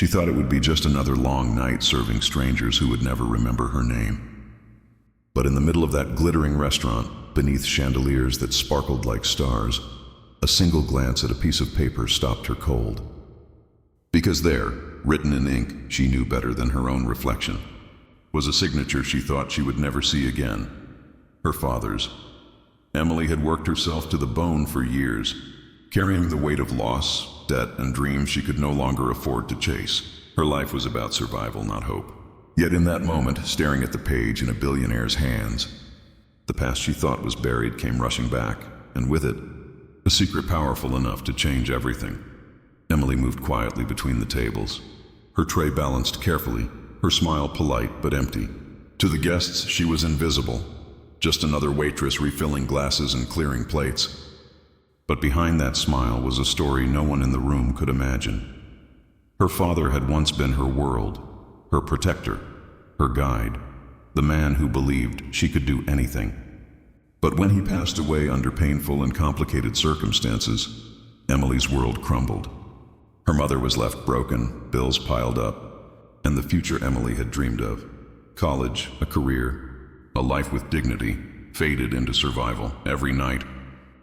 She thought it would be just another long night serving strangers who would never remember her name. But in the middle of that glittering restaurant, beneath chandeliers that sparkled like stars, a single glance at a piece of paper stopped her cold. Because there, written in ink she knew better than her own reflection, was a signature she thought she would never see again. Her father's. Emily had worked herself to the bone for years, carrying the weight of loss, debt, and dreams she could no longer afford to chase. Her life was about survival, not hope. Yet in that moment, staring at the page in a billionaire's hands, the past she thought was buried came rushing back, and with it, a secret powerful enough to change everything. Emily moved quietly between the tables, her tray balanced carefully, her smile polite but empty. To the guests, she was invisible, just another waitress refilling glasses and clearing plates. But behind that smile was a story no one in the room could imagine. Her father had once been her world, her protector, her guide, the man who believed she could do anything. But when he passed away under painful and complicated circumstances, Emily's world crumbled. Her mother was left broken, bills piled up, and the future Emily had dreamed of, college, a career, a life with dignity, faded into survival. Every night,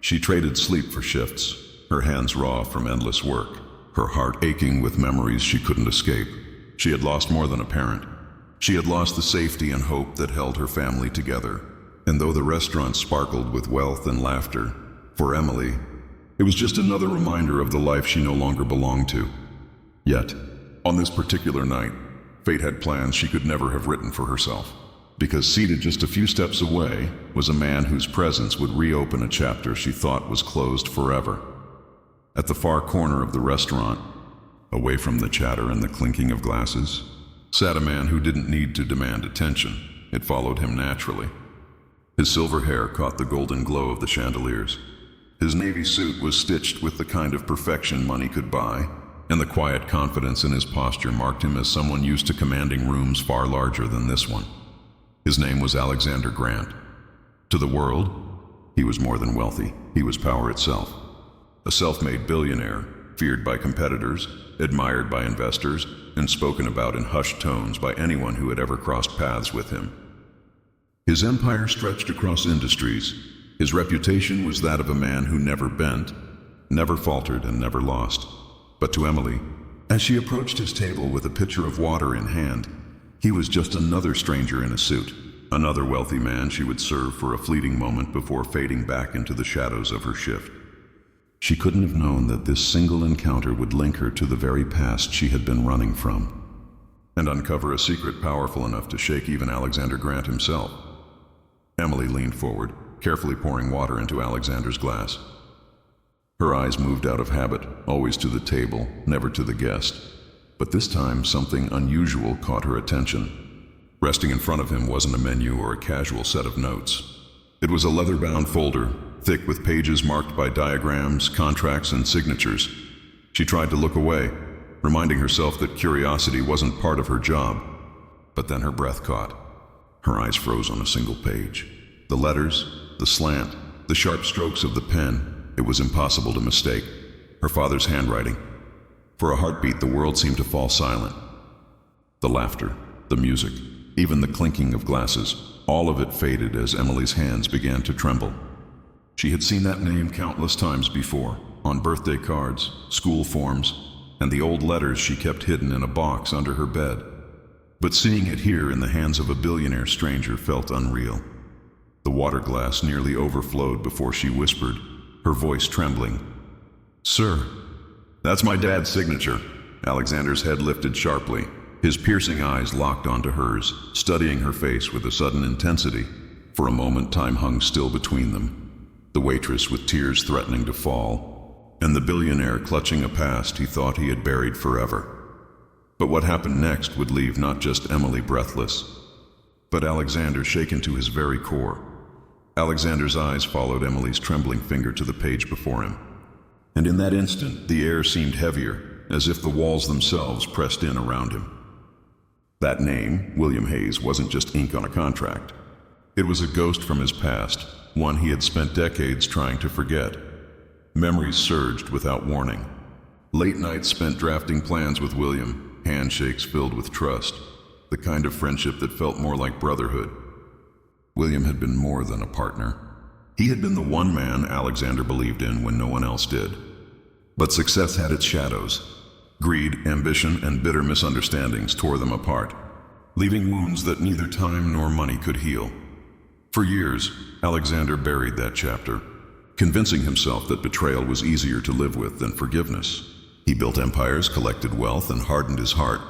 she traded sleep for shifts, her hands raw from endless work, her heart aching with memories she couldn't escape. She had lost more than a parent. She had lost the safety and hope that held her family together. And though the restaurant sparkled with wealth and laughter, for Emily, it was just another reminder of the life she no longer belonged to. Yet, on this particular night, fate had plans she could never have written for herself. Because seated just a few steps away was a man whose presence would reopen a chapter she thought was closed forever. At the far corner of the restaurant, away from the chatter and the clinking of glasses, sat a man who didn't need to demand attention. It followed him naturally. His silver hair caught the golden glow of the chandeliers. His navy suit was stitched with the kind of perfection money could buy, and the quiet confidence in his posture marked him as someone used to commanding rooms far larger than this one. His name was Alexander Grant. To the world, he was more than wealthy. He was power itself. A self-made billionaire, feared by competitors, admired by investors, and spoken about in hushed tones by anyone who had ever crossed paths with him. His empire stretched across industries. His reputation was that of a man who never bent, never faltered, and never lost. But to Emily, as she approached his table with a pitcher of water in hand, he was just another stranger in a suit, another wealthy man she would serve for a fleeting moment before fading back into the shadows of her shift. She couldn't have known that this single encounter would link her to the very past she had been running from, and uncover a secret powerful enough to shake even Alexander Grant himself. Emily leaned forward, carefully pouring water into Alexander's glass. Her eyes moved out of habit, always to the table, never to the guest. But this time, something unusual caught her attention. Resting in front of him wasn't a menu or a casual set of notes. It was a leather-bound folder, thick with pages marked by diagrams, contracts, and signatures. She tried to look away, reminding herself that curiosity wasn't part of her job. But then her breath caught. Her eyes froze on a single page. The letters, the slant, the sharp strokes of the pen, it was impossible to mistake. Her father's handwriting. For a heartbeat, the world seemed to fall silent. The laughter, the music, even the clinking of glasses, all of it faded as Emily's hands began to tremble. She had seen that name countless times before, on birthday cards, school forms, and the old letters she kept hidden in a box under her bed. But seeing it here in the hands of a billionaire stranger felt unreal. The water glass nearly overflowed before she whispered, her voice trembling, "Sir." "That's my dad's signature." Alexander's head lifted sharply, his piercing eyes locked onto hers, studying her face with a sudden intensity. For a moment, time hung still between them. The waitress with tears threatening to fall, and the billionaire clutching a past he thought he had buried forever. But what happened next would leave not just Emily breathless, but Alexander shaken to his very core. Alexander's eyes followed Emily's trembling finger to the page before him. And in that instant, the air seemed heavier, as if the walls themselves pressed in around him. That name, William Hayes, wasn't just ink on a contract. It was a ghost from his past, one he had spent decades trying to forget. Memories surged without warning. Late nights spent drafting plans with William, handshakes filled with trust, the kind of friendship that felt more like brotherhood. William had been more than a partner. He had been the one man Alexander believed in when no one else did. But success had its shadows. Greed, ambition, and bitter misunderstandings tore them apart, leaving wounds that neither time nor money could heal. For years, Alexander buried that chapter, convincing himself that betrayal was easier to live with than forgiveness. He built empires, collected wealth, and hardened his heart.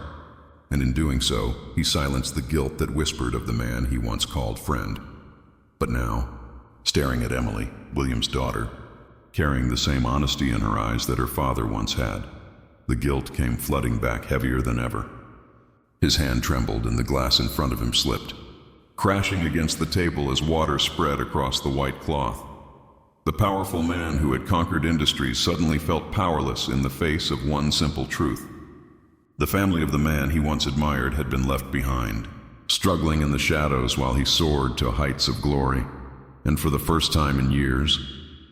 And in doing so, he silenced the guilt that whispered of the man he once called friend. But now, staring at Emily, William's daughter, carrying the same honesty in her eyes that her father once had, the guilt came flooding back heavier than ever. His hand trembled and the glass in front of him slipped, crashing against the table as water spread across the white cloth. The powerful man who had conquered industries suddenly felt powerless in the face of one simple truth. The family of the man he once admired had been left behind, struggling in the shadows while he soared to heights of glory. And for the first time in years,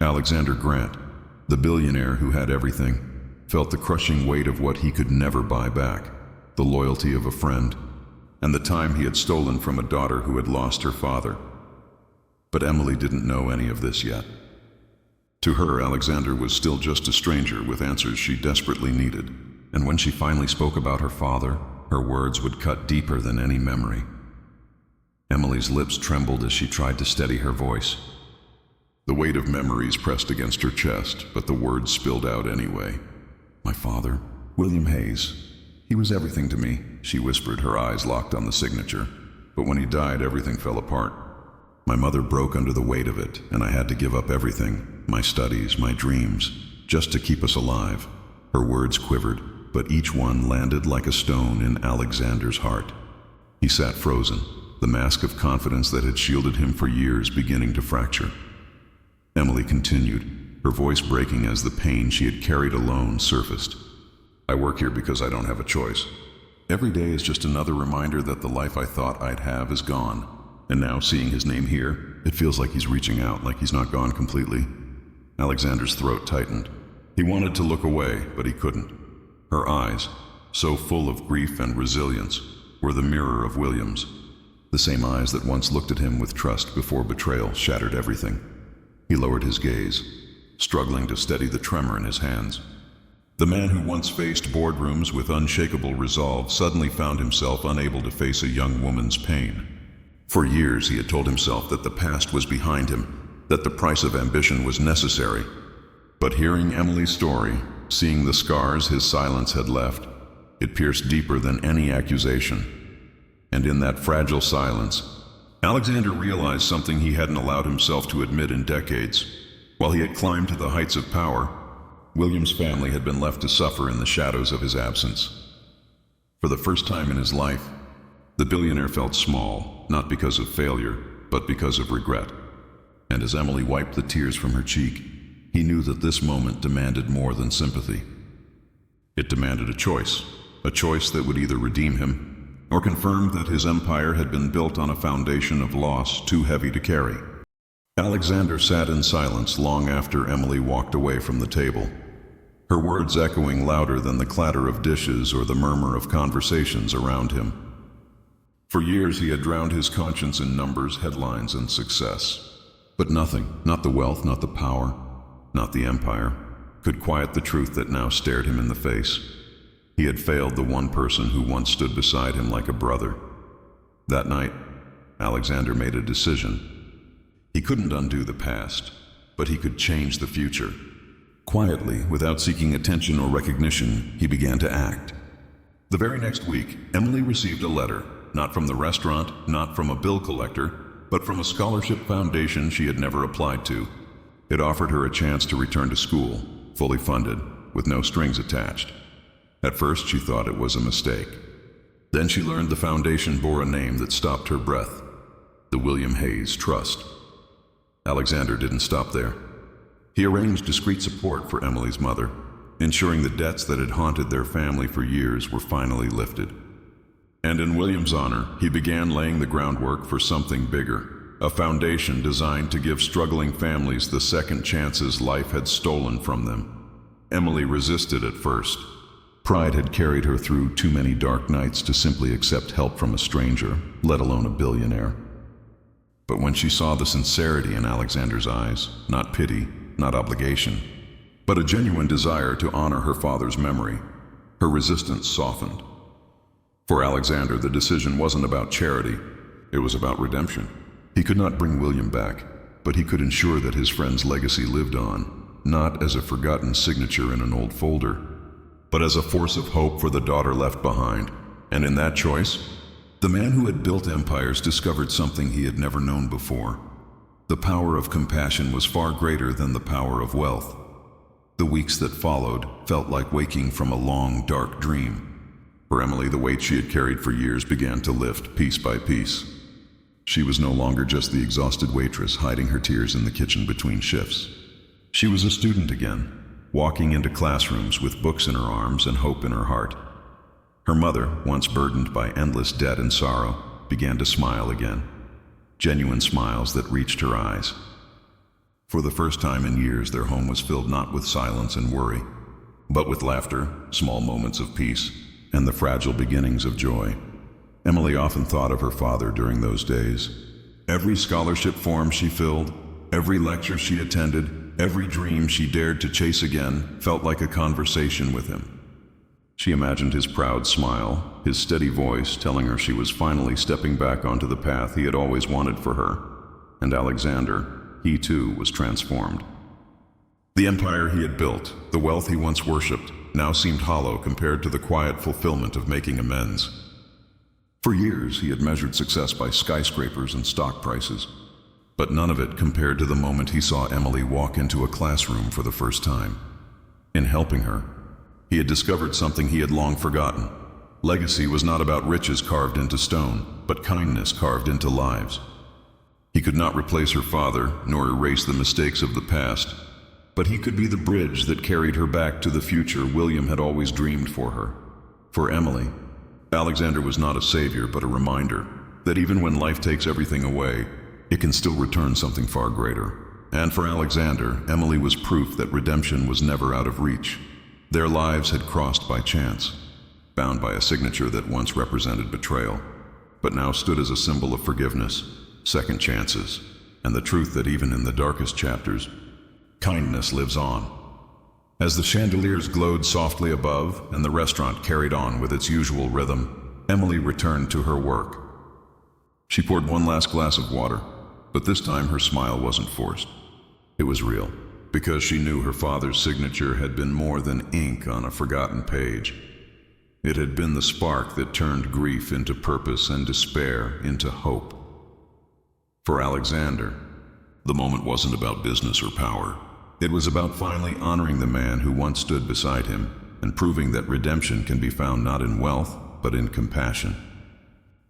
Alexander Grant, the billionaire who had everything, felt the crushing weight of what he could never buy back, the loyalty of a friend, and the time he had stolen from a daughter who had lost her father. But Emily didn't know any of this yet. To her, Alexander was still just a stranger with answers she desperately needed. And when she finally spoke about her father, her words would cut deeper than any memory. Emily's lips trembled as she tried to steady her voice. The weight of memories pressed against her chest, but the words spilled out anyway. My father, William Hayes. He was everything to me, she whispered, her eyes locked on the signature. But when he died, everything fell apart. My mother broke under the weight of it, and I had to give up everything, my studies, my dreams, just to keep us alive. Her words quivered, but each one landed like a stone in Alexander's heart. He sat frozen, the mask of confidence that had shielded him for years beginning to fracture. Emily continued, her voice breaking as the pain she had carried alone surfaced. I work here because I don't have a choice. Every day is just another reminder that the life I thought I'd have is gone. And now, seeing his name here, it feels like he's reaching out, like he's not gone completely. Alexander's throat tightened. He wanted to look away, but he couldn't. Her eyes, so full of grief and resilience, were the mirror of William's. The same eyes that once looked at him with trust before betrayal shattered everything. He lowered his gaze, struggling to steady the tremor in his hands. The man who once faced boardrooms with unshakable resolve suddenly found himself unable to face a young woman's pain. For years he had told himself that the past was behind him, that the price of ambition was necessary. But hearing Emily's story, seeing the scars his silence had left, it pierced deeper than any accusation. And in that fragile silence, Alexander realized something he hadn't allowed himself to admit in decades. While he had climbed to the heights of power, William's family had been left to suffer in the shadows of his absence. For the first time in his life, the billionaire felt small, not because of failure, but because of regret. And as Emily wiped the tears from her cheek, he knew that this moment demanded more than sympathy. It demanded a choice that would either redeem him or confirm that his empire had been built on a foundation of loss too heavy to carry. Alexander sat in silence long after Emily walked away from the table, her words echoing louder than the clatter of dishes or the murmur of conversations around him. For years he had drowned his conscience in numbers, headlines, and success. But nothing, not the wealth, not the power, not the empire, could quiet the truth that now stared him in the face. He had failed the one person who once stood beside him like a brother. That night, Alexander made a decision. He couldn't undo the past, but he could change the future. Quietly, without seeking attention or recognition, he began to act. The very next week, Emily received a letter, not from the restaurant, not from a bill collector, but from a scholarship foundation she had never applied to. It offered her a chance to return to school, fully funded, with no strings attached. At first, she thought it was a mistake. Then she learned the foundation bore a name that stopped her breath: the William Hayes Trust. Alexander didn't stop there. He arranged discreet support for Emily's mother, ensuring the debts that had haunted their family for years were finally lifted. And in William's honor, he began laying the groundwork for something bigger, a foundation designed to give struggling families the second chances life had stolen from them. Emily resisted at first, Pride had carried her through too many dark nights to simply accept help from a stranger, let alone a billionaire. But when she saw the sincerity in Alexander's eyes, not pity, not obligation, but a genuine desire to honor her father's memory, her resistance softened. For Alexander, the decision wasn't about charity, it was about redemption. He could not bring William back, but he could ensure that his friend's legacy lived on, not as a forgotten signature in an old folder, but as a force of hope for the daughter left behind. And in that choice, the man who had built empires discovered something he had never known before. The power of compassion was far greater than the power of wealth. The weeks that followed felt like waking from a long, dark dream. For Emily, the weight she had carried for years began to lift piece by piece. She was no longer just the exhausted waitress hiding her tears in the kitchen between shifts. She was a student again, walking into classrooms with books in her arms and hope in her heart. Her mother, once burdened by endless debt and sorrow, began to smile again. Genuine smiles that reached her eyes. For the first time in years, their home was filled not with silence and worry, but with laughter, small moments of peace, and the fragile beginnings of joy. Emily often thought of her father during those days. Every scholarship form she filled, every lecture she attended, every dream she dared to chase again felt like a conversation with him. She imagined his proud smile, his steady voice telling her she was finally stepping back onto the path he had always wanted for her. And Alexander, he too was transformed. The empire he had built, the wealth he once worshipped, now seemed hollow compared to the quiet fulfillment of making amends. For years he had measured success by skyscrapers and stock prices, but none of it compared to the moment he saw Emily walk into a classroom for the first time. In helping her, he had discovered something he had long forgotten. Legacy was not about riches carved into stone, but kindness carved into lives. He could not replace her father, nor erase the mistakes of the past, but he could be the bridge that carried her back to the future William had always dreamed for her. For Emily, Alexander was not a savior, but a reminder that even when life takes everything away, it can still return something far greater. And for Alexander, Emily was proof that redemption was never out of reach. Their lives had crossed by chance, bound by a signature that once represented betrayal, but now stood as a symbol of forgiveness, second chances, and the truth that even in the darkest chapters, kindness lives on. As the chandeliers glowed softly above and the restaurant carried on with its usual rhythm, Emily returned to her work. She poured one last glass of water, but this time her smile wasn't forced. It was real, because she knew her father's signature had been more than ink on a forgotten page. It had been the spark that turned grief into purpose and despair into hope. For Alexander, the moment wasn't about business or power. It was about finally honoring the man who once stood beside him and proving that redemption can be found not in wealth, but in compassion.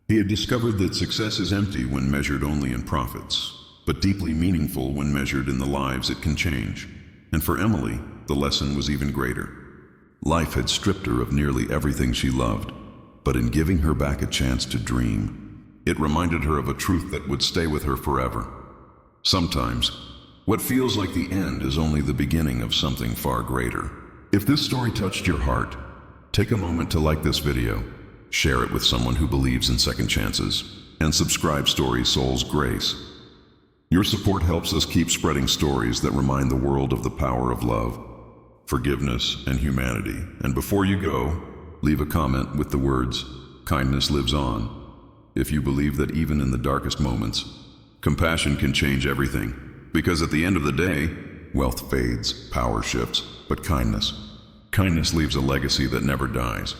He had discovered that success is empty when measured only in profits, but deeply meaningful when measured in the lives it can change. And for Emily, the lesson was even greater. Life had stripped her of nearly everything she loved, but in giving her back a chance to dream, it reminded her of a truth that would stay with her forever. Sometimes, what feels like the end is only the beginning of something far greater. If this story touched your heart, take a moment to like this video, share it with someone who believes in second chances, and subscribe Story Soul's Grace. Your support helps us keep spreading stories that remind the world of the power of love, forgiveness, and humanity. And before you go, leave a comment with the words, "Kindness lives on," if you believe that even in the darkest moments, compassion can change everything. Because at the end of the day, wealth fades, power shifts, but kindness leaves a legacy that never dies.